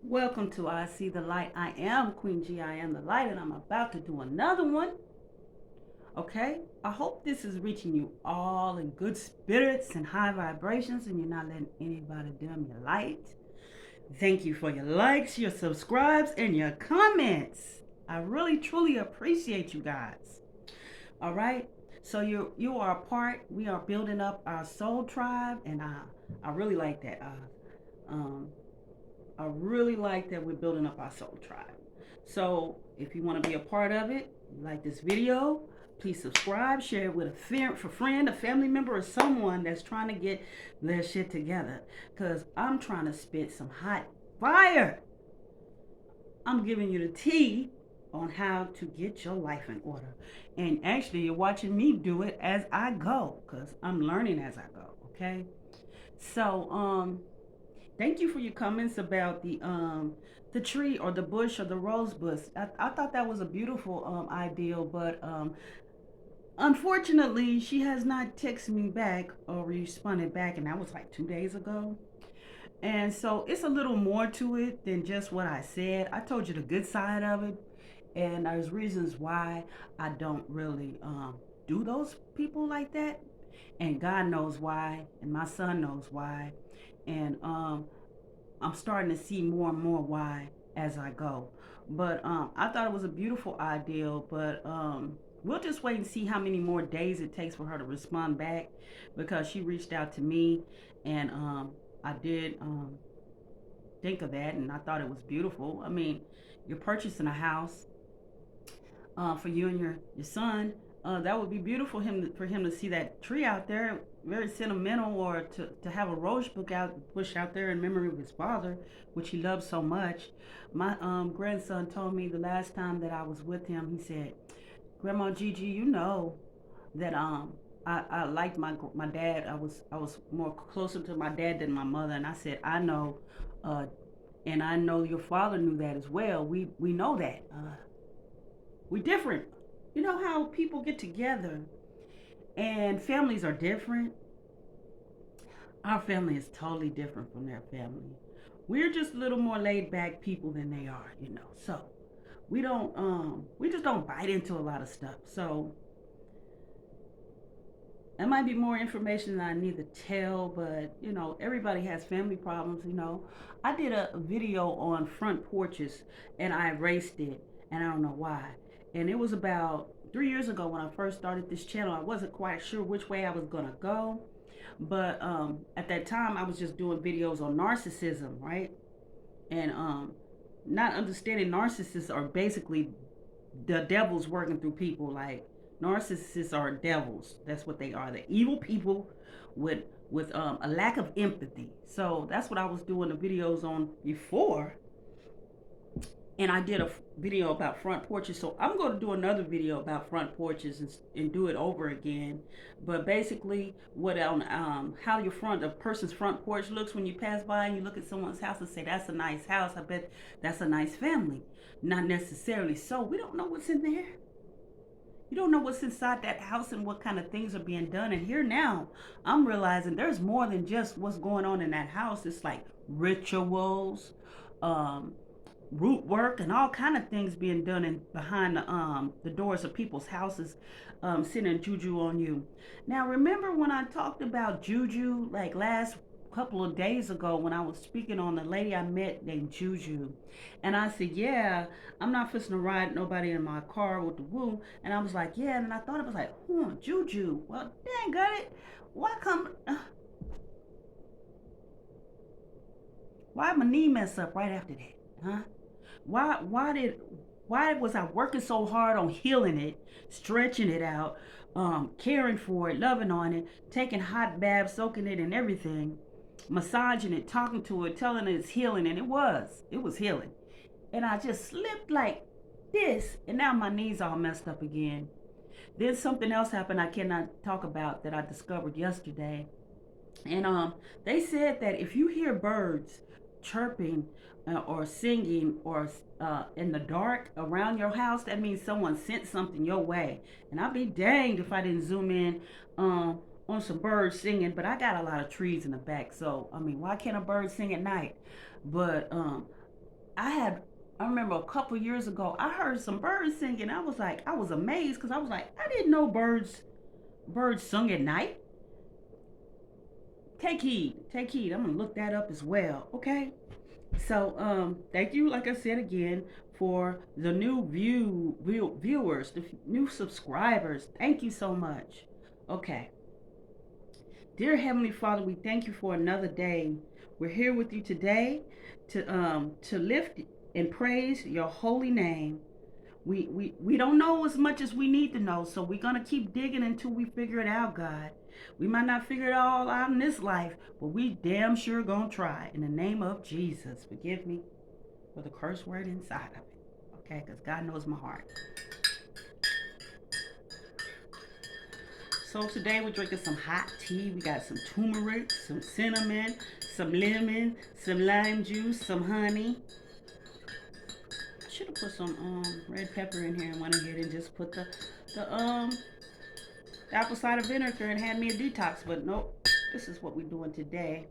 Welcome to I See the Light. I am Queen G. I am the light, and I'm about to do another one. Okay? I hope this is reaching you all in good spirits and high vibrations, and you're not letting anybody dim your light. Thank you for your likes, your subscribes, and your comments. I really truly appreciate you guys. All right? So you are a part. We are building up our soul tribe, and I really like that. Um, I really like that we're building up our soul tribe. So if you want to be a part of it, like this video, please subscribe, share it with a friend, a family member, or someone that's trying to get their shit together. Because I'm trying to spit some hot fire. I'm giving you the tea on how to get your life in order. And actually, you're watching me do it as I go because I'm learning as I go. Okay. So, thank you for your comments about the tree or the bush or the rose bush. I thought that was a beautiful ideal, but unfortunately, she has not texted me back or responded back, and that was like 2 days ago. And so it's a little more to it than just what I said. I told you the good side of it, and there's reasons why I don't really do those people like that. And God knows why, and my son knows why. And I'm starting to see more and more why as I go. But I thought it was a beautiful ideal, but we'll just wait and see how many more days it takes for her to respond back because she reached out to me and I did think of that and I thought it was beautiful. I mean, you're purchasing a house for you and your son. That would be beautiful for him to see that tree out there, very sentimental, or to have a rose bush out there in memory of his father, which he loved so much. My grandson told me the last time that I was with him, he said, "Grandma Gigi, you know that I liked my dad. I was more closer to my dad than my mother." And I said, "I know, uh, and I know your father knew that as well. We know that." We different. You know how people get together and families are different? Our family is totally different from their family. We're just a little more laid back people than they are, you know. So we just don't bite into a lot of stuff. So that might be more information that I need to tell, but you know, everybody has family problems, you know. I did a video on front porches and I erased it and I don't know why. And it was about 3 years ago when I first started this channel. I wasn't quite sure which way I was gonna go. But at that time I was just doing videos on narcissism, right? And not understanding narcissists are basically the devil's working through people. Like narcissists are devils. That's what they are. They're evil people with a lack of empathy. So that's what I was doing the videos on before. And I did a video about front porches. So I'm going to do another video about front porches and do it over again. But basically, what on how a person's front porch looks when you pass by and you look at someone's house and say that's a nice house. I bet that's a nice family. Not necessarily so. We don't know what's in there. You don't know what's inside that house and what kind of things are being done. And here now, I'm realizing there's more than just what's going on in that house. It's like rituals, um, root work, and all kind of things being done in behind the doors of people's houses, sending juju on you. Now, remember when I talked about juju like last couple of days ago when I was speaking on the lady I met named Juju, and I said, "Yeah, I'm not fixing to ride nobody in my car with the woo." And I was like, "Yeah," and I thought it was like, Juju. Well, dang, got it. Why come? Why my knee mess up right after that? Huh? Why? Why did? Why was I working so hard on healing it, stretching it out, caring for it, loving on it, taking hot baths, soaking it, and everything, massaging it, talking to it, telling it it's healing, and it was healing. And I just slipped like this, and now my knees all messed up again. Then something else happened I cannot talk about that I discovered yesterday. And they said that if you hear birds chirping or singing or in the dark around your house, that means someone sent something your way. And I'd be danged if I didn't zoom in on some birds singing. But I got a lot of trees in the back, so I mean, why can't a bird sing at night? But I remember a couple years ago, I heard some birds singing. I was amazed because I was like, I didn't know birds sung at night. Take heed. I'm gonna look that up as well. Okay. So thank you, like I said again, for the new viewers, the new subscribers. Thank you so much. Okay. Dear Heavenly Father, we thank you for another day. We're here with you today to lift and praise your holy name. We don't know as much as we need to know, so we're gonna keep digging until we figure it out, God. We might not figure it all out in this life, but we damn sure gonna try. In the name of Jesus, forgive me for the curse word inside of it. Okay, because God knows my heart. So today we're drinking some hot tea. We got some turmeric, some cinnamon, some lemon, some lime juice, some honey. I should have put some red pepper in here and went ahead and just put the apple cider vinegar and had me a detox, but nope. This is what we're doing today.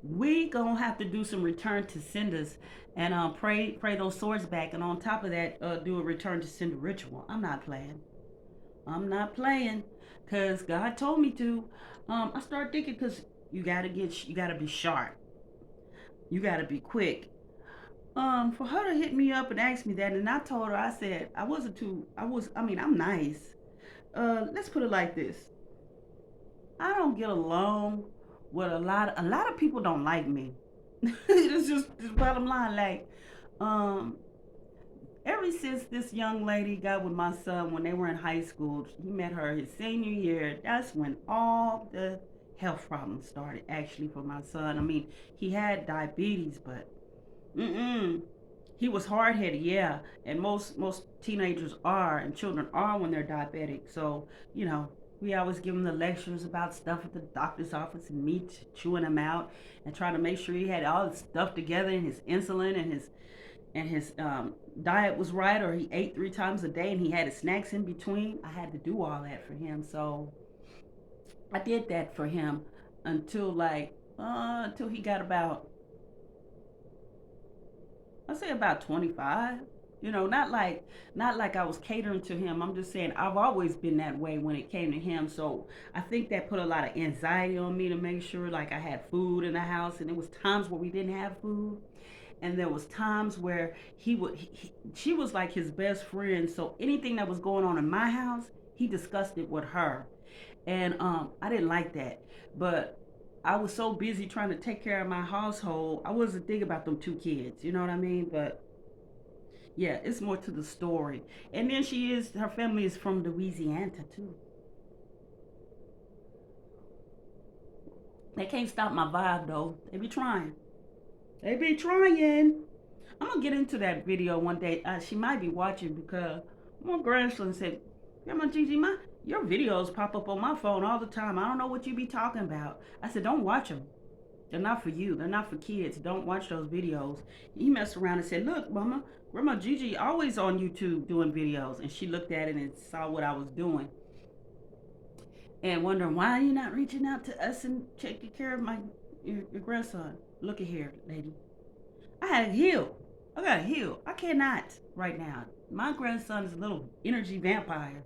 We gonna have to do some return to senders and pray those swords back, and on top of that, do a return to sender ritual. I'm not playing. I'm not playing, cause God told me to. I started thinking, cause you gotta be sharp. You gotta be quick. For her to hit me up and ask me that, and I told her, I said I wasn't too. I mean, I'm nice. Let's put it like this. I don't get along with a lot of people don't like me. It's just the bottom line. Like, um, ever since this young lady got with my son when they were in high school, he met her his senior year. That's when all the health problems started. Actually, for my son. I mean, he had diabetes, but he was hard headed, yeah, and most teenagers are and children are when they're diabetic. So we always give him the lectures about stuff at the doctor's office and me chewing him out and trying to make sure he had all his stuff together and his insulin and his diet was right, or he ate 3 times a day and he had his snacks in between. I had to do all that for him, so I did that for him until until he got about, I say about 25. Not like I was catering to him. I'm just saying I've always been that way when it came to him. So I think that put a lot of anxiety on me to make sure like I had food in the house, and there was times where we didn't have food, and there was times where she was like his best friend. So anything that was going on in my house, he discussed it with her, and I didn't like that, but I was so busy trying to take care of my household, I wasn't thinking about them 2 kids. You know what I mean? But yeah, it's more to the story. And then her family is from Louisiana too. They can't stop my vibe though. They be trying. They be trying. I'm gonna get into that video one day. She might be watching because my grandson said, "Grandma Gigi, your videos pop up on my phone all the time. I don't know what you be talking about." I said, "Don't watch them. They're not for you. They're not for kids. Don't watch those videos." He messed around and said, "Look, Mama, Grandma Gigi always on YouTube doing videos." And she looked at it and saw what I was doing and wondering, why are you not reaching out to us and taking care of your grandson? Look at here, lady. I had to heal. I gotta heal. I cannot right now. My grandson is a little energy vampire,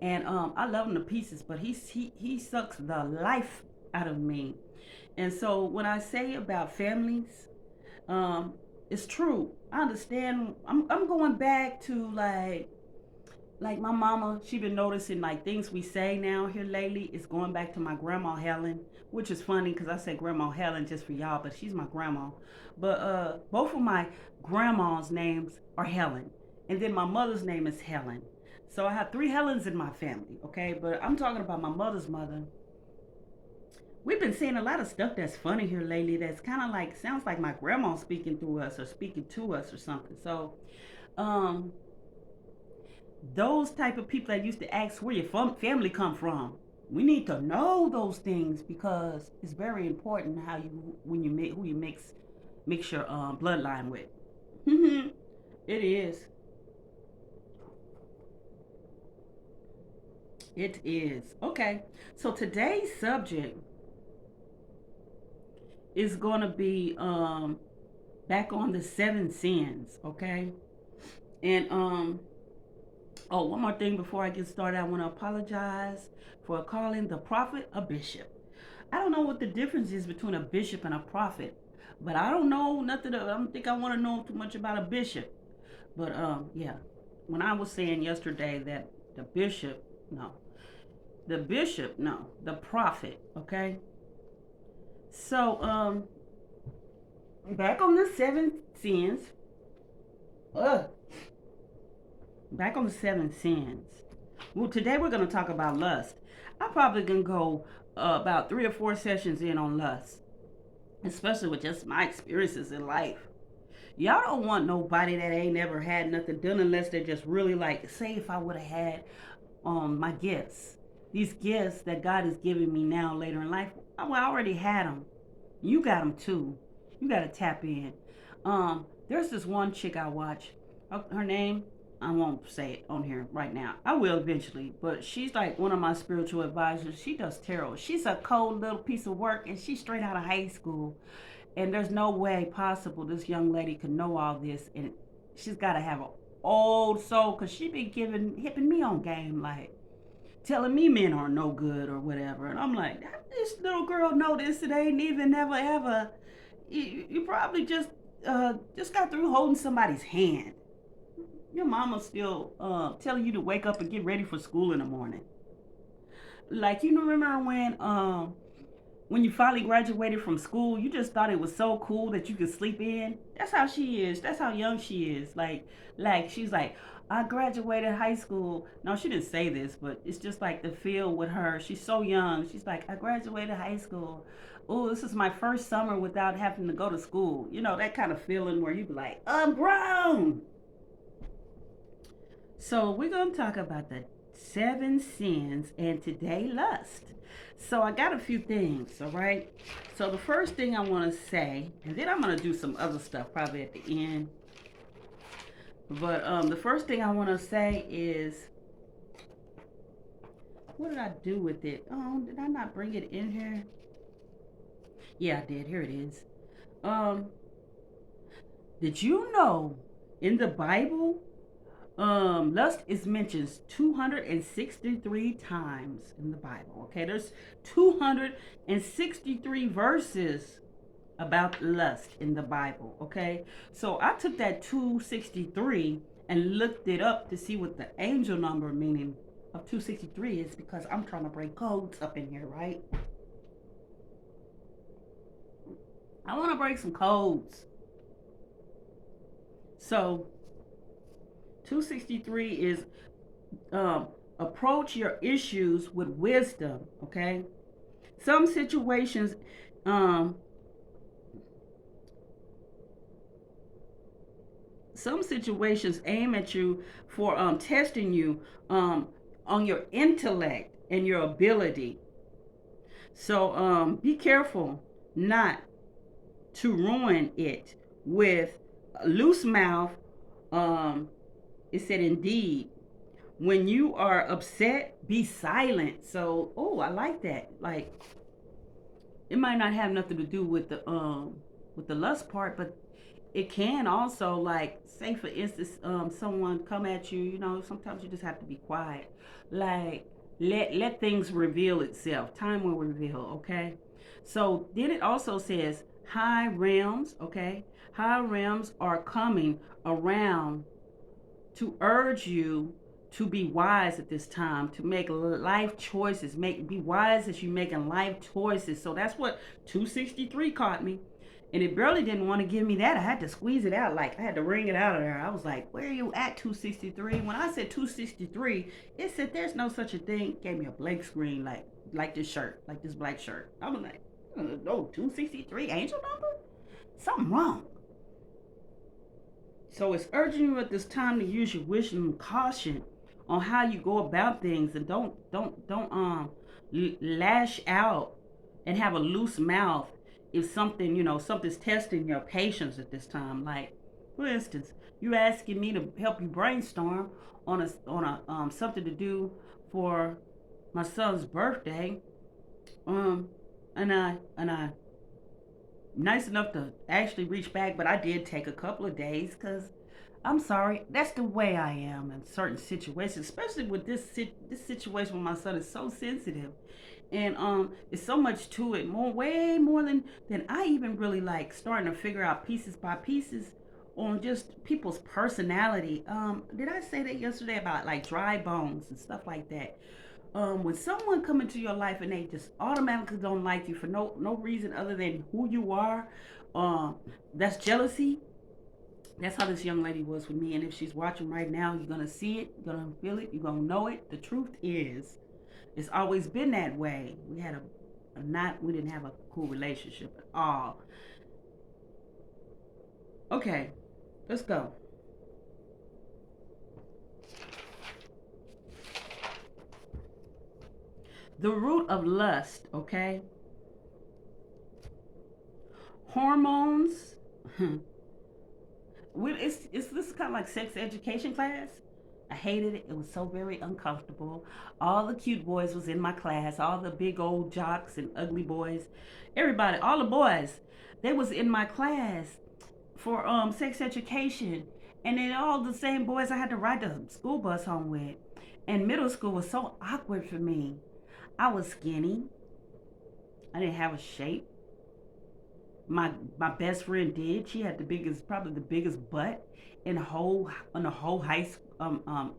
and I love him to pieces, but he sucks the life out of me. And so when I say about families, um, it's true. I understand. I'm going back to like my mama. She been noticing like things we say now here lately is going back to my grandma Helen, which is funny because I say grandma Helen just for y'all, but she's my grandma. But both of my grandma's names are Helen, and then my mother's name is Helen. So I have 3 Helens in my family. Okay, but I'm talking about my mother's mother. We've been seeing a lot of stuff that's funny here lately. That's kind of like sounds like my grandma speaking through us or speaking to us or something. So um those type of people that used to ask where your family come from, we need to know those things because it's very important how you when you make who you mix your bloodline with. It is. It is. Okay, so today's subject is going to be back on the seven sins, okay? And oh, one more thing before I get started, I want to apologize for calling the prophet a bishop. I don't know what the difference is between a bishop and a prophet, but I don't know nothing. I don't think I want to know too much about a bishop. But yeah, when I was saying yesterday that the bishop, no, the bishop, no, the prophet. Okay, so back on the seven sins. Uh, back on the seven sins. Well, today we're going to talk about lust. I'm probably going to go about 3 or 4 sessions in on lust, especially with just my experiences in life. Y'all don't want nobody that ain't never had nothing done unless they're just really like, say if I would have had my gifts. These gifts that God is giving me now later in life, I already had them. You got them too. You got to tap in. There's this one chick I watch. Her name, I won't say it on here right now. I will eventually, but she's like one of my spiritual advisors. She does tarot. She's a cold little piece of work, and she's straight out of high school. And there's no way possible this young lady could know all this, and she's got to have an old soul because she been hipping me on game, like telling me men are no good or whatever. And I'm like, this little girl know this. It ain't even never ever. You probably just got through holding somebody's hand. Your mama still telling you to wake up and get ready for school in the morning. Like you remember when you finally graduated from school, you just thought it was so cool that you could sleep in. That's how she is. That's how young she is. Like she's like, I graduated high school. No, she didn't say this, but it's just like the feel with her. She's so young. She's like, I graduated high school. Oh, this is my first summer without having to go to school. You know, that kind of feeling where you be like, I'm grown. So we're going to talk about the seven sins and today lust. So I got a few things, all right? So the first thing I want to say, and then I'm going to do some other stuff probably at the end. But the first thing I want to say is, what did I do with it? Oh, did I not bring it in here? Yeah, I did. Here it is. Um, did you know in the Bible lust is mentioned 263 times in the Bible. Okay, there's 263 verses about lust in the Bible. Okay, so I took that 263 and looked it up to see what the angel number meaning of 263 is, because I'm trying to break codes up in here, right? I want to break some codes. So 263 is approach your issues with wisdom. Okay, some situations um some situations aim at you for testing you on your intellect and your ability. So be careful not to ruin it with a loose mouth. um it said, indeed, when you are upset, be silent. So, oh, I like that. Like, it might not have nothing to do with the lust part, but it can also, like, say for instance, someone come at you. You know, sometimes you just have to be quiet. Like, let things reveal itself. Time will reveal. Okay. So then it also says high realms. Okay, high realms are coming around to urge you to be wise at this time, to make life choices. Be wise as you making life choices. So that's what 263 caught me. And it barely didn't want to give me that. I had to squeeze it out. Like, I had to wring it out of there. I was like, where are you at, 263? When I said 263, it said there's no such a thing. It gave me a blank screen, like this shirt, like this black shirt. I was like, no, 263 angel number? Something wrong. So it's urging you at this time to use your wisdom and caution on how you go about things, and don't lash out and have a loose mouth if something, something's testing your patience at this time. Like, for instance, you asking me to help you brainstorm on a something to do for my son's birthday. um and I nice enough to actually reach back, but I did take a couple of days because I'm sorry. That's the way I am in certain situations, especially with this situation with my son is so sensitive, and it's so much to it, way more than I even really like starting to figure out pieces by pieces on just people's personality. Did I say that yesterday about like dry bones and stuff like that? When someone come into your life and they just automatically don't like you for no reason other than who you are, um, that's jealousy. That's how this young lady was with me. And if she's watching right now, you're gonna see it, you're gonna feel it, you're gonna know it. The truth is, it's always been that way. We didn't have a cool relationship at all. Okay, let's go. The root of lust, okay? Hormones. It's this is kind of like sex education class. I hated it. It was so very uncomfortable. All the cute boys was in my class. All the big old jocks and ugly boys, everybody, all the boys, they was in my class for sex education, and then all the same boys I had to ride the school bus home with. And middle school was so awkward for me. I was skinny. I didn't have a shape. My best friend did. She had probably the biggest butt in the whole high school,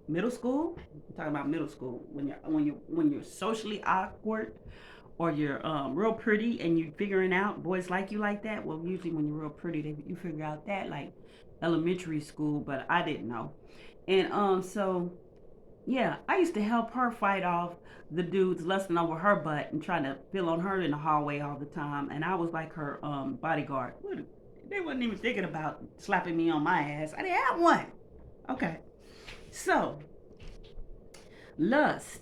middle school. I'm talking about middle school when you're socially awkward or you're real pretty and you're figuring out boys like you like that. Well, usually when you're real pretty, you figure out that like elementary school, but I didn't know. And so yeah, I used to help her fight off the dudes lusting over her butt and trying to feel on her in the hallway all the time. And I was like her bodyguard. They wasn't even thinking about slapping me on my ass. I didn't have one. Okay. So, lust.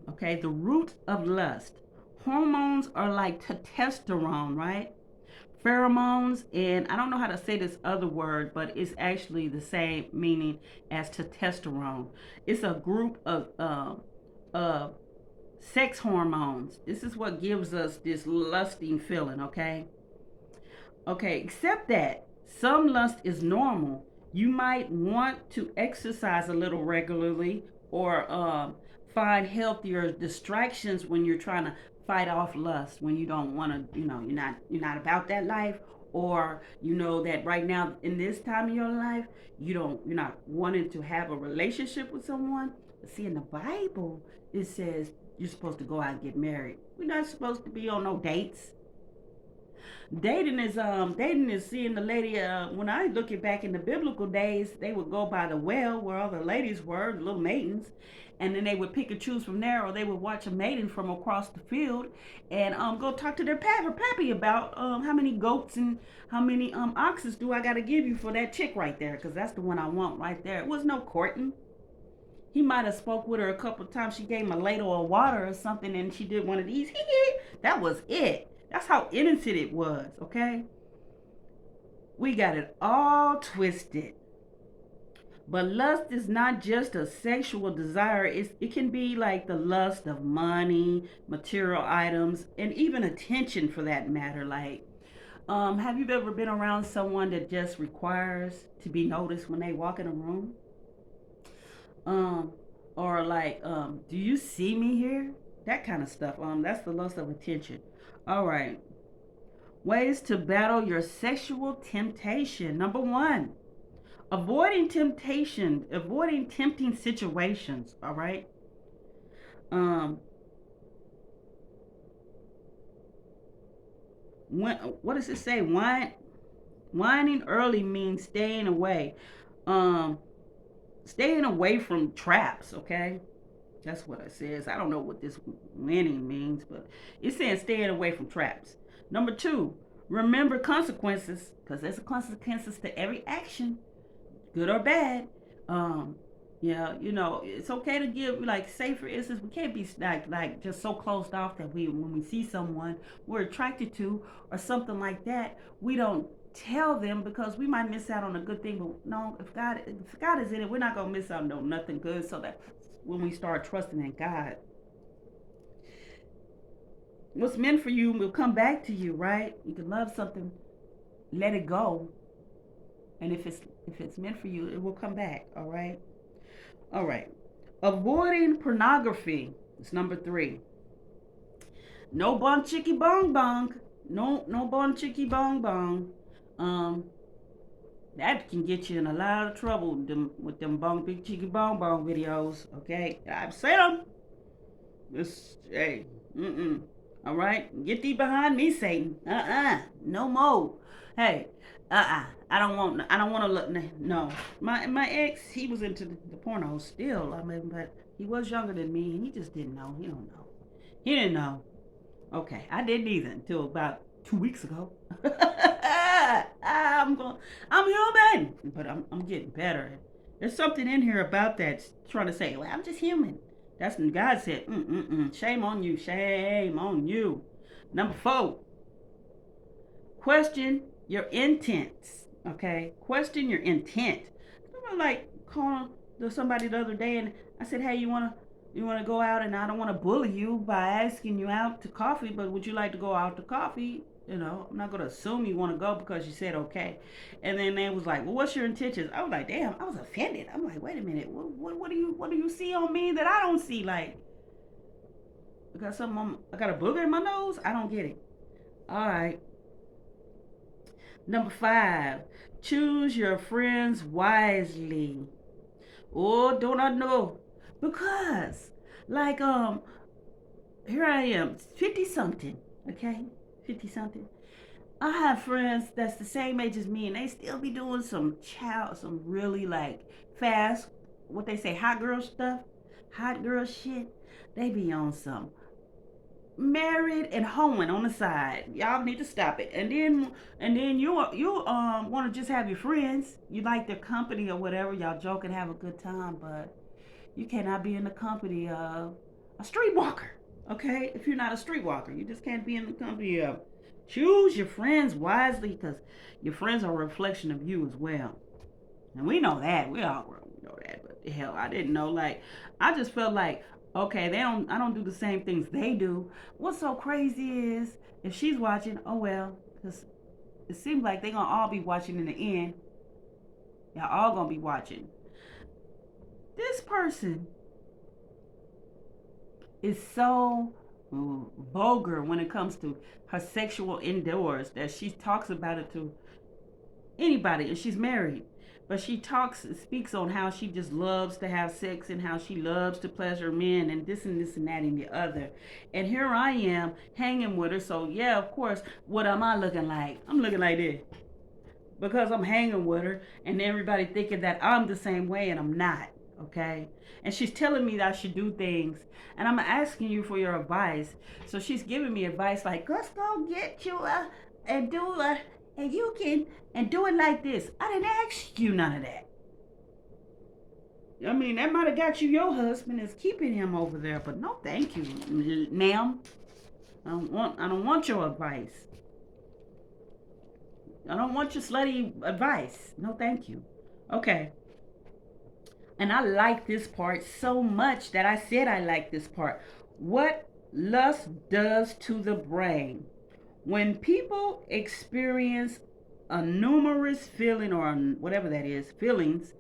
Okay, the root of lust. Hormones are like testosterone, right? Pheromones, and I don't know how to say this other word, but it's actually the same meaning as testosterone. It's a group of sex hormones. This is what gives us this lusting feeling, okay? Okay, except that some lust is normal. You might want to exercise a little regularly or find healthier distractions when you're trying to fight off lust, when you don't want to, you're not about that life, or you know that right now in this time of your life, you're not wanting to have a relationship with someone. But see, in the Bible, it says you're supposed to go out and get married. We're not supposed to be on no dates. Dating is seeing the lady. When I look at back in the biblical days, they would go by the well where all the ladies were, the little maidens, and then they would pick and choose from there, or they would watch a maiden from across the field and go talk to their pappy about how many goats and how many oxes do I got to give you for that chick right there, because that's the one I want right there. It was no courting. He might have spoke with her a couple of times. She gave him a ladle of water or something, and she did one of these. That was it. That's how innocent it was, okay? We got it all twisted. But lust is not just a sexual desire. It can be like the lust of money, material items, and even attention for that matter. Like, have you ever been around someone that just requires to be noticed when they walk in a room? Um, or like, do you see me here? That kind of stuff. That's the lust of attention. All right. Ways to battle your sexual temptation. Number one, avoiding tempting situations. All right. Um, what does it say? Whining early means staying away. Um, staying away from traps. Okay. That's what it says. I don't know what this winning means, but it's saying staying away from traps. Number two, remember consequences, because there's consequences to every action, good or bad. Um, yeah, it's okay to give, like, say for instance, we can't be like just so closed off that when we see someone we're attracted to or something like that, we don't tell them because we might miss out on a good thing. But no, if God is in it, we're not gonna miss out on nothing good. So that when we start trusting in God. What's meant for you will come back to you, right? You can love something, let it go, and if it's meant for you, it will come back. All right. All right. Avoiding pornography is number 3. No bon chicky bong bong. No bon chicky bong bong. Um, that can get you in a lot of trouble with them bong big chicky bong bong videos. Okay, I've seen them. This hey, All right, get thee behind me, Satan. No more. Hey, I don't want to look. No, my ex, he was into the porno still. I mean, but he was younger than me, and he just didn't know. He don't know. He didn't know. Okay, I didn't either until about 2 weeks ago. I'm going. I'm human, but I'm getting better. There's something in here about that trying to say, well, I'm just human. That's when God said, shame on you, shame on you. Number 4, question your intents. Okay, question your intent. I like calling somebody the other day, and I said, hey, you wanna go out, and I don't want to bully you by asking you out to coffee, but would you like to go out to coffee? I'm not gonna assume you want to go because you said okay. And then they was like, well, what's your intentions? I was like, damn, I was offended. I'm like, wait a minute, what do you see on me that I don't see? Like, I got a booger in my nose? I don't get it. All right. Number 5, choose your friends wisely. Oh, don't I know? Because, like, here I am, 50 something, okay? 50 something. I have friends that's the same age as me, and they still be doing some really like fast, what they say, hot girl stuff, hot girl shit. They be on some married and hoeing on the side. Y'all need to stop it. And then you want to just have your friends. You like their company or whatever. Y'all joke and have a good time, but you cannot be in the company of a streetwalker. Okay, if you're not a streetwalker, you just can't be in the company of. Choose your friends wisely because your friends are a reflection of you as well. And we know that. We all know that. But hell, I didn't know. Like, I just felt like, okay, I don't do the same things they do. What's so crazy is if she's watching, oh well, because it seems like they're gonna all be watching in the end. Y'all all gonna be watching. This person is so vulgar when it comes to her sexual endeavors that she talks about it to anybody, and she's married. But she speaks on how she just loves to have sex and how she loves to pleasure men and this and that and the other. And here I am hanging with her. So yeah, of course, what am I looking like? I'm looking like this because I'm hanging with her, and everybody thinking that I'm the same way, and I'm not. Okay, and she's telling me that I should do things, and I'm asking you for your advice. So she's giving me advice like, let's go get you and do and you can and do it like this. I didn't ask you none of that. I mean, that might have got you your husband is keeping him over there, but no, thank you, ma'am. I don't want your advice. I don't want your slutty advice. No, thank you. Okay. And I like this part so much that I said I like this part. What lust does to the brain. When people experience a numerous feeling or whatever that is, feelings,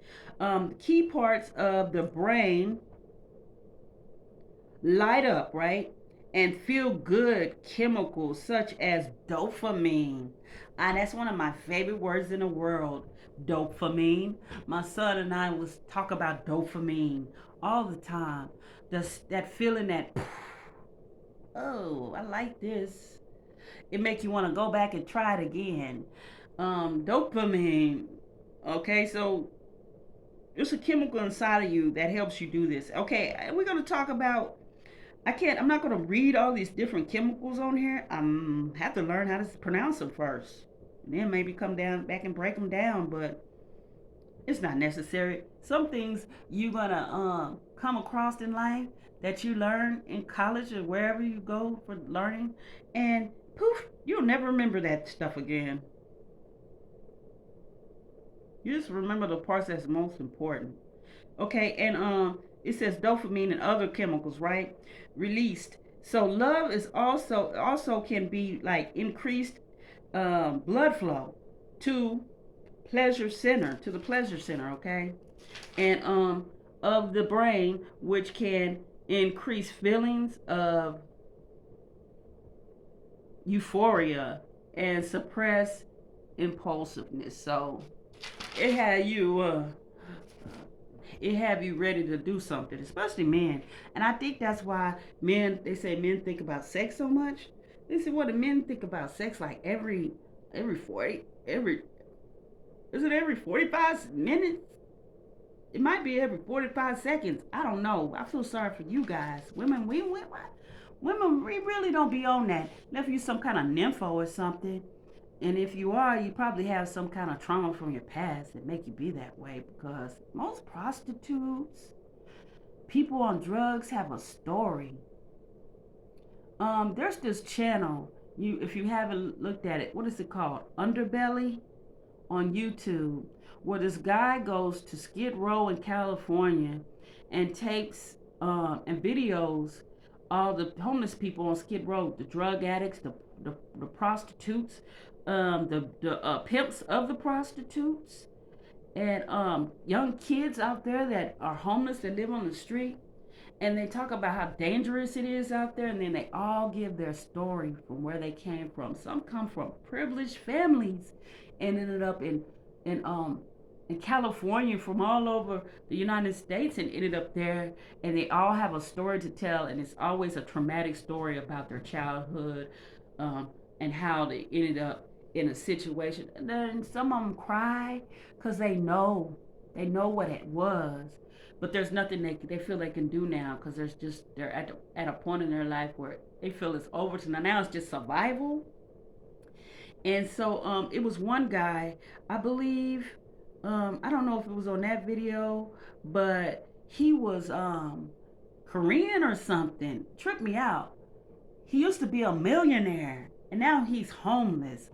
key parts of the brain light up, right? And feel good chemicals such as dopamine. And that's one of my favorite words in the world, dopamine. My son and I was talk about dopamine all the time. That feeling that, oh, I like this. It makes you want to go back and try it again. Dopamine. Okay, so it's a chemical inside of you that helps you do this. Okay, we're gonna talk about. I'm not gonna read all these different chemicals on here. Have to learn how to pronounce them first. And then maybe come down back and break them down, but it's not necessary. Some things you're gonna come across in life that you learn in college or wherever you go for learning, and poof, you'll never remember that stuff again. You just remember the parts that's most important. Okay, and it says dopamine and other chemicals, right? Released So love is also can be like increased blood flow to the pleasure center, okay, and of the brain, which can increase feelings of euphoria and suppress impulsiveness. So it had you it have you ready to do something, especially men. And I think that's why men, they say men think about sex so much. This is what the men think about sex like every 40 every is it every 45 minutes? It might be every 45 seconds. I don't know. I feel sorry for you guys. Women, we really don't be on that. Unless you some kind of nympho or something. And if you are, you probably have some kind of trauma from your past that make you be that way, because most prostitutes, people on drugs have a story. There's this channel, you if you haven't looked at it, what is it called? Underbelly on YouTube, where this guy goes to Skid Row in California and takes and videos all the homeless people on Skid Row, the drug addicts, the prostitutes, the pimps of the prostitutes, and young kids out there that are homeless that live on the street. And they talk about how dangerous it is out there, and then they all give their story from where they came from. Some come from privileged families and ended up in in California, from all over the United States, and ended up there, and they all have a story to tell, and it's always a traumatic story about their childhood, and how they ended up in a situation. And then some of them cry because they know what it was, but there's nothing they feel they can do now, because they're at a point in their life where they feel it's over. So now it's just survival. And so it was one guy, I believe, I don't know if it was on that video, but he was Korean or something. Tripped me out. He used to be a millionaire and now he's homeless.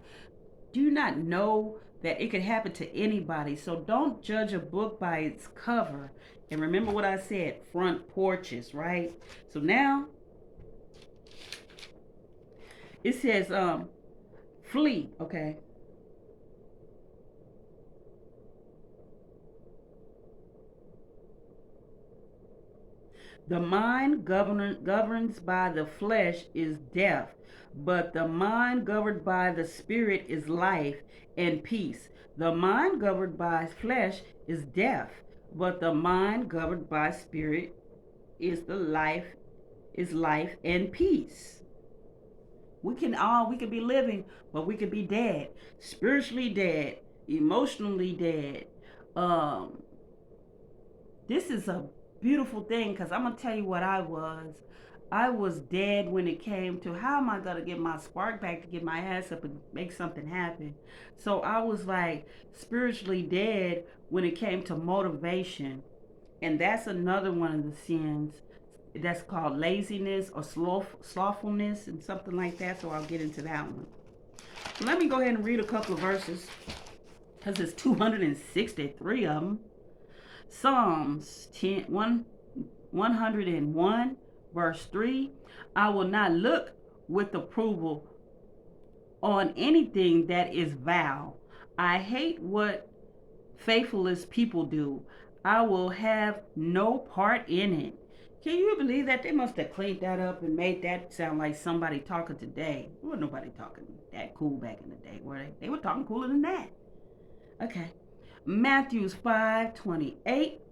Do you not know that it could happen to anybody? So don't judge a book by its cover. And remember what I said, front porches, right? So now it says flee, okay? The mind governs by the flesh is death, but the mind governed by the spirit is life and peace. The mind governed by flesh is death, but the mind governed by spirit is life and peace. We can be living, but we could be dead, spiritually dead, emotionally dead. Um, this is a beautiful thing, because I'm gonna tell you what I was. I was dead when it came to how am I gonna get my spark back to get my ass up and make something happen. So I was like spiritually dead when it came to motivation, and that's another one of the sins. That's called laziness or slothfulness and something like that. So I'll get into that one. Let me go ahead and read a couple of verses, because there's 263 of them. Psalms 101, verse 3. I will not look with approval on anything that is vile. I hate what faithless people do. I will have no part in it. Can you believe that? They must have cleaned that up and made that sound like somebody talking today. There wasn't nobody talking that cool back in the day, were they? They were talking cooler than that. Okay. Matthew 5:28.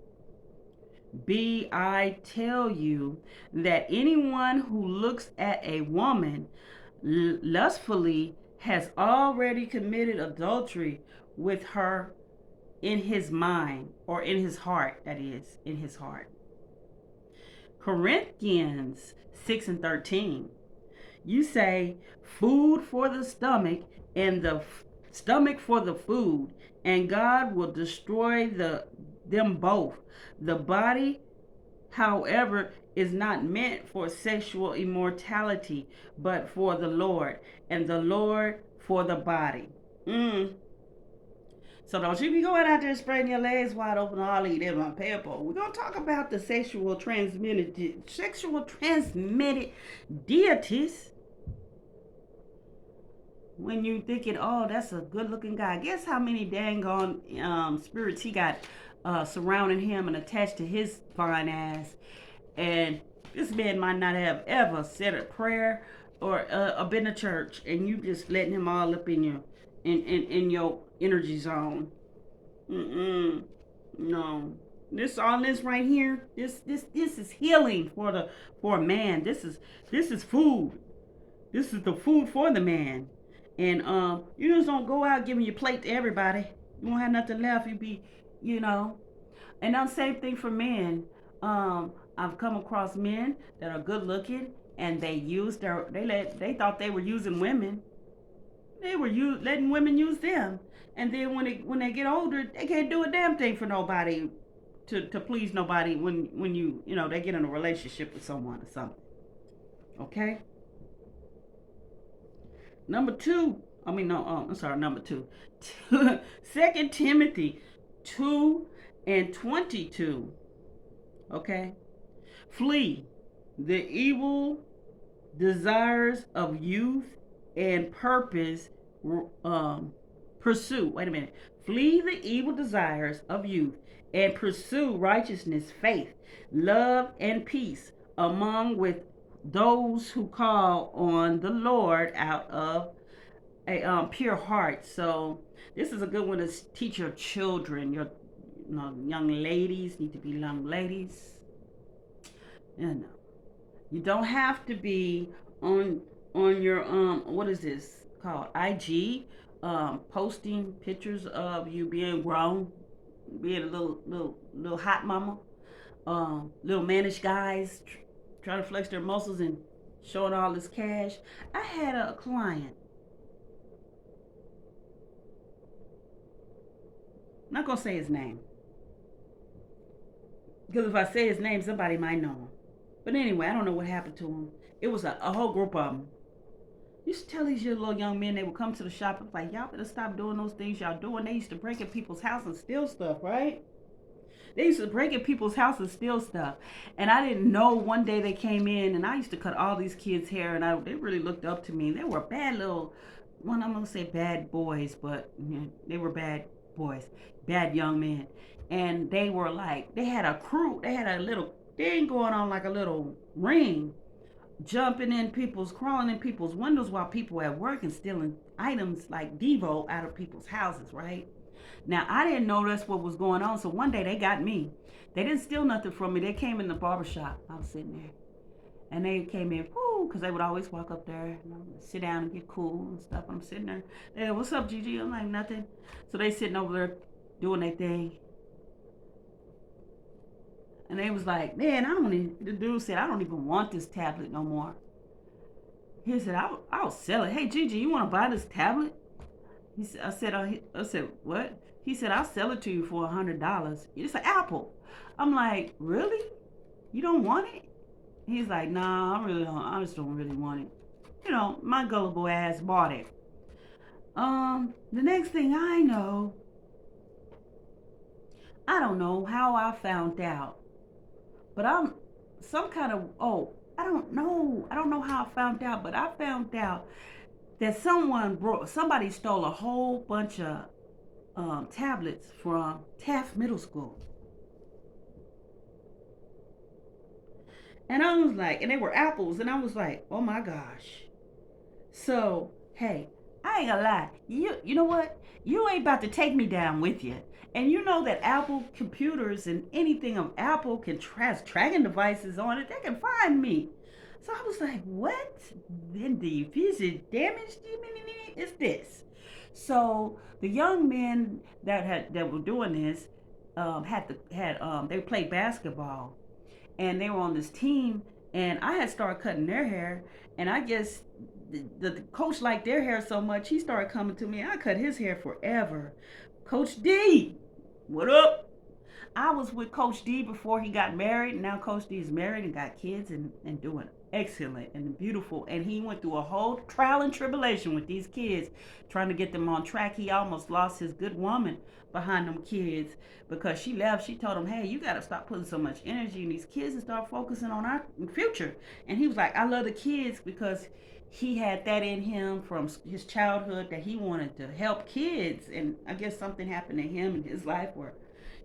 I tell you that anyone who looks at a woman lustfully has already committed adultery with her in his mind, or in his heart, that is, in his heart. Corinthians 6:13. You say food for the stomach and the stomach for the food, and God will destroy them both. The body, however, is not meant for sexual immortality, but for the Lord, and the Lord for the body. So don't you be going out there spreading your legs wide open all eat in my paypal. We're gonna talk about the sexual transmitted deities. When you thinking, oh, that's a good looking guy. Guess how many dang on spirits he got surrounding him and attached to his fine ass. And this man might not have ever said a prayer or been to church, and you just letting him all up in your in your energy zone. Mm-mm. No. This right here, this is healing for a man. This is food. This is the food for the man. And you just don't go out giving your plate to everybody. You won't have nothing left. You be, you know. And the same thing for men. I've come across men that are good looking, and they thought they were using women. They were letting women use them, and then when they get older, they can't do a damn thing for nobody, to please nobody when they get in a relationship with someone or something. Okay. Number two. I mean no. I'm sorry. Number two. 2 Timothy 2:22. Okay. Flee the evil desires of youth and purpose pursue. Wait a minute. Flee the evil desires of youth and pursue righteousness, faith, love, and peace among with those who call on the Lord out of a pure heart. So this is a good one to teach your children. Your young ladies need to be young ladies. You know, you don't have to be on your what is this called, IG, posting pictures of you being grown, being a little hot mama, little managed guys trying to flex their muscles and showing all this cash. I had a client. I'm not gonna say his name because if I say his name, somebody might know him. But anyway, I don't know what happened to him. It was a whole group of them. You used to tell these little young men, they would come to the shop and like, y'all better stop doing those things y'all doing. They used to break in people's house and steal stuff, right? They used to break in people's house and steal stuff. And I didn't know, one day they came in and I used to cut all these kids' hair, and they really looked up to me. They were bad little, one, I'm going to say bad boys, but they were bad boys, bad young men. And they were like, they had a crew, they had a little thing going on, like a little ring, crawling in people's windows while people at work and stealing items like Devo out of people's houses, right? Now, I didn't know that's what was going on, so one day they got me. They didn't steal nothing from me. They came in the barbershop. I was sitting there. And they came in, whoo, because they would always walk up there, sit down and get cool and stuff. I'm sitting there. Hey, what's up, Gigi? I'm like, nothing. So they sitting over there doing their thing. And they was like, man, the dude said, I don't even want this tablet no more. He said, I'll sell it. Hey, Gigi, you want to buy this tablet? I said, what? He said, I'll sell it to you for $100. It's an Apple. I'm like, really? You don't want it? He's like, nah, I really don't. I just don't really want it. My gullible ass bought it. The next thing I know, I don't know how I found out, but I'm some kind of, I don't know how I found out, but I found out that somebody stole a whole bunch of tablets from Taft Middle School. And I was like, and they were apples, and I was like, oh my gosh. So, hey, I ain't gonna lie. You know what? You ain't about to take me down with you. And you know that Apple computers and anything of Apple can tracking devices on it. They can find me. So I was like, what? Then the vision damage is this. So the young men that were doing this they played basketball, and they were on this team, and I had started cutting their hair, and I guess the coach liked their hair so much, he started coming to me. I cut his hair forever. Coach D, what up? I was with Coach D before he got married, and now Coach D is married and got kids and doing excellent and beautiful. And he went through a whole trial and tribulation with these kids, trying to get them on track. He almost lost his good woman behind them kids because she left. She told him, hey, you got to stop putting so much energy in these kids and start focusing on our future. And he was like, I love the kids, because he had that in him from his childhood, that he wanted to help kids. And I guess something happened to him in his life where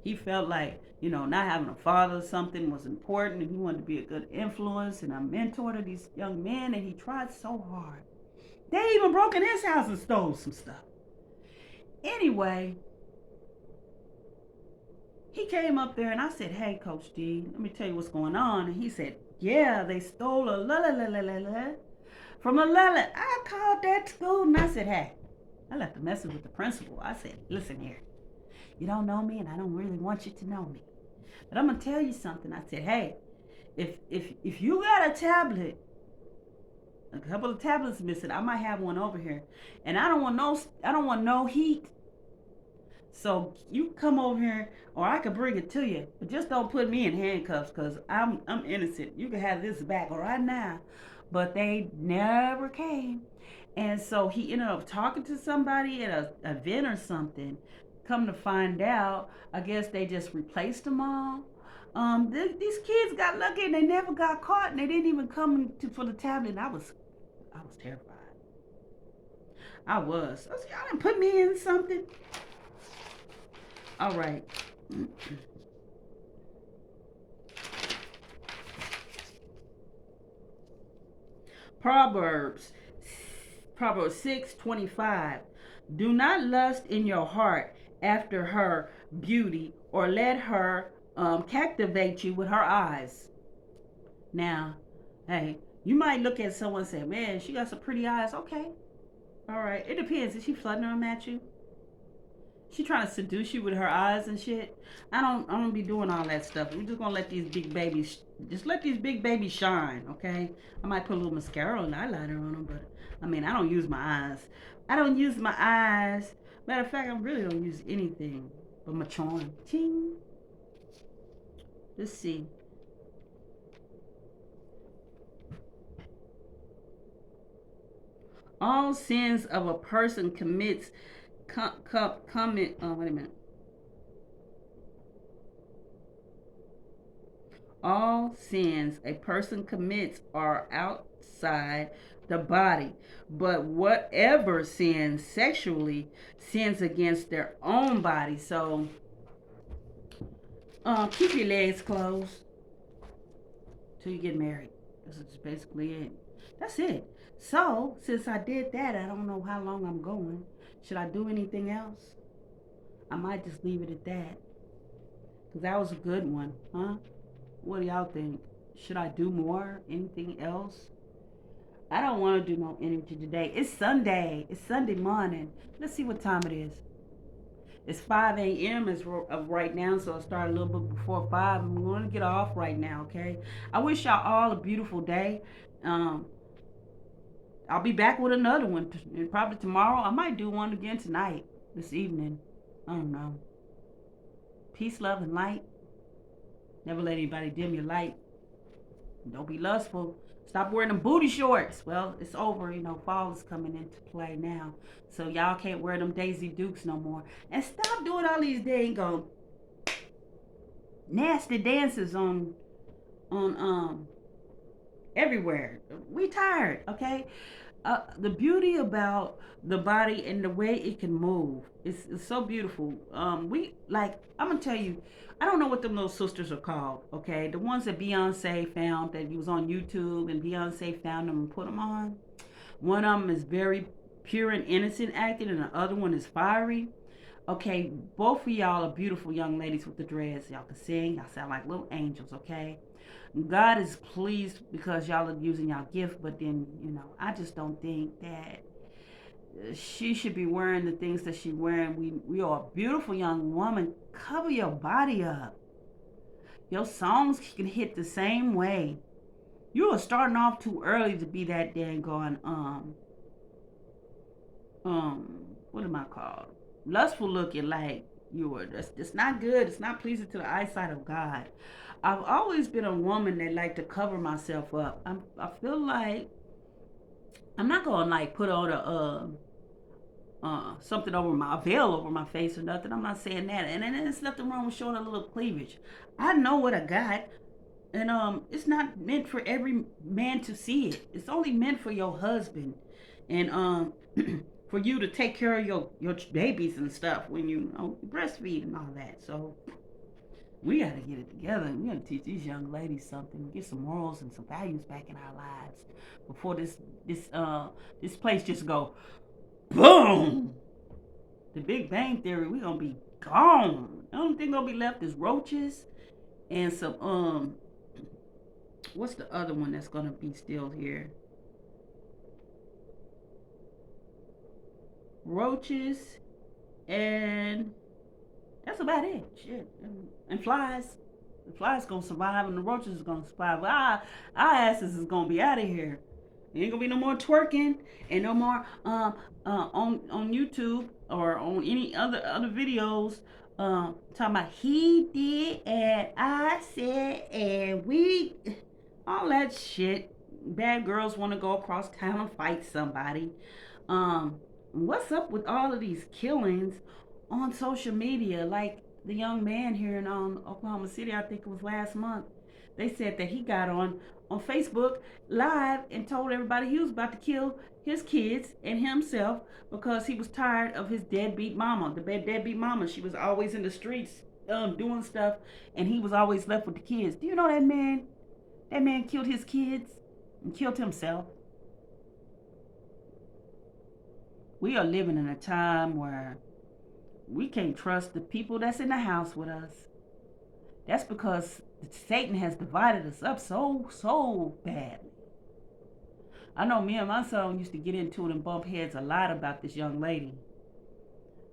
he felt like, not having a father or something was important, and he wanted to be a good influence and a mentor to these young men, and he tried so hard. They even broke in his house and stole some stuff. Anyway, he came up there and I said, hey, Coach D, let me tell you what's going on. And he said, yeah, they stole a la la la la la la from a la la. I called that school and I said, hey, I left a message with the principal. I said, listen here, you don't know me and I don't really want you to know me, but I'm gonna tell you something. I said, hey, if you got a tablet, a couple of tablets missing, I might have one over here, and I don't want no heat. So you come over here, or I could bring it to you, but just don't put me in handcuffs, cause I'm innocent. You can have this back right now. But they never came, and so he ended up talking to somebody at a event or something. Come to find out, I guess they just replaced them all. These kids got lucky and they never got caught, and they didn't even come for the tablet. And I was terrified. I was. Y'all didn't put me in something. All right. Proverbs. Proverbs 6:25. Do not lust in your heart after her beauty, or let her captivate you with her eyes. Now, hey, you might look at someone and say, man, she got some pretty eyes. Okay. All right. It depends. Is she fluttering them at you? She trying to seduce you with her eyes and shit. I don't be doing all that stuff. We're just gonna let these big babies, just let these big babies shine, okay? I might put a little mascara and eyeliner on them, but I mean, I don't use my eyes. I don't use my eyes. Matter of fact, I really don't use anything but my charm. Ching. Let's see. All sins of a person commits comment. Oh, wait a minute. All sins a person commits are outside the body, but whatever sins sexually sins against their own body. So, keep your legs closed till you get married. This is basically it. That's it. So, since I did that, I don't know how long I'm going. Should I do anything else? I might just leave it at that. Because that was a good one, huh? What do y'all think? Should I do more? Anything else? I don't want to do no energy today. It's Sunday. It's Sunday morning. Let's see what time it is. It's 5 a.m. as of right now, so I started a little bit before 5. I'm going to get off right now, okay? I wish y'all all a beautiful day. Um, I'll be back with another one, probably tomorrow. I might do one again tonight, this evening. I don't know. Peace, love, and light. Never let anybody dim your light. Don't be lustful. Stop wearing them booty shorts. Well, it's over. Fall is coming into play now. So y'all can't wear them Daisy Dukes no more. And stop doing all these dang nasty dances on everywhere. We tired, okay? The beauty about the body and the way it can move is so beautiful. I'm gonna tell you, I don't know what them little sisters are called, okay? The ones that Beyonce found, that he was on YouTube and Beyonce found them and put them on. One of them is very pure and innocent acting, and the other one is fiery. Okay, both of y'all are beautiful young ladies with the dreads. Y'all can sing. Y'all sound like little angels, okay? God is pleased because y'all are using y'all gift, but then, I just don't think that she should be wearing the things that she's wearing. We are a beautiful young woman. Cover your body up. Your songs can hit the same way. You are starting off too early to be that dang gone, what am I called? Lustful looking, like That's not good. It's not pleasing to the eyesight of God. I've always been a woman that like to cover myself up. I feel like I'm not gonna like put on a something over my veil over my face or nothing. I'm not saying that. And then there's nothing wrong with showing a little cleavage. I know what I got. And it's not meant for every man to see it. It's only meant for your husband. And for you to take care of your babies and stuff when you breastfeed and all that. So we got to get it together. We got to teach these young ladies something, get some morals and some values back in our lives before this place just go boom. The Big Bang Theory, we gonna be gone. The only thing gonna be left is roaches and some what's the other one that's gonna be still here? Roaches and that's about it. Shit. And flies. The flies gonna survive and the roaches is gonna survive. Our asses is gonna be out of here. There ain't gonna be no more twerking and no more on YouTube or on any other videos talking about he did and I said and we all that shit. Bad girls want to go across town and fight somebody. What's up with all of these killings on social media? Like the young man here in Oklahoma City, I think it was last month. They said that he got on Facebook Live and told everybody he was about to kill his kids and himself because he was tired of his deadbeat mama. The deadbeat mama, she was always in the streets doing stuff, and he was always left with the kids. Do you know that man? That man killed his kids and killed himself. We are living in a time where we can't trust the people that's in the house with us. That's because Satan has divided us up so badly. I know me and my son used to get into it and bump heads a lot about this young lady.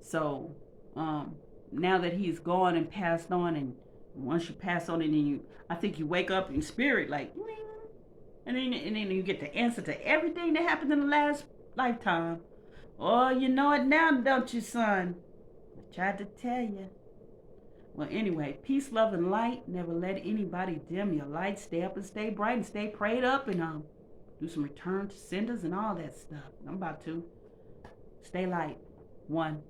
So, now that he's gone and passed on, and once you pass on, and then I think you wake up in spirit like, and then you get the answer to everything that happened in the last lifetime. Oh, you know it now, don't you, son? I tried to tell you. Well, anyway, peace, love, and light. Never let anybody dim your light. Stay up and stay bright and stay prayed up and do some return to senders and all that stuff. I'm about to. Stay light. One.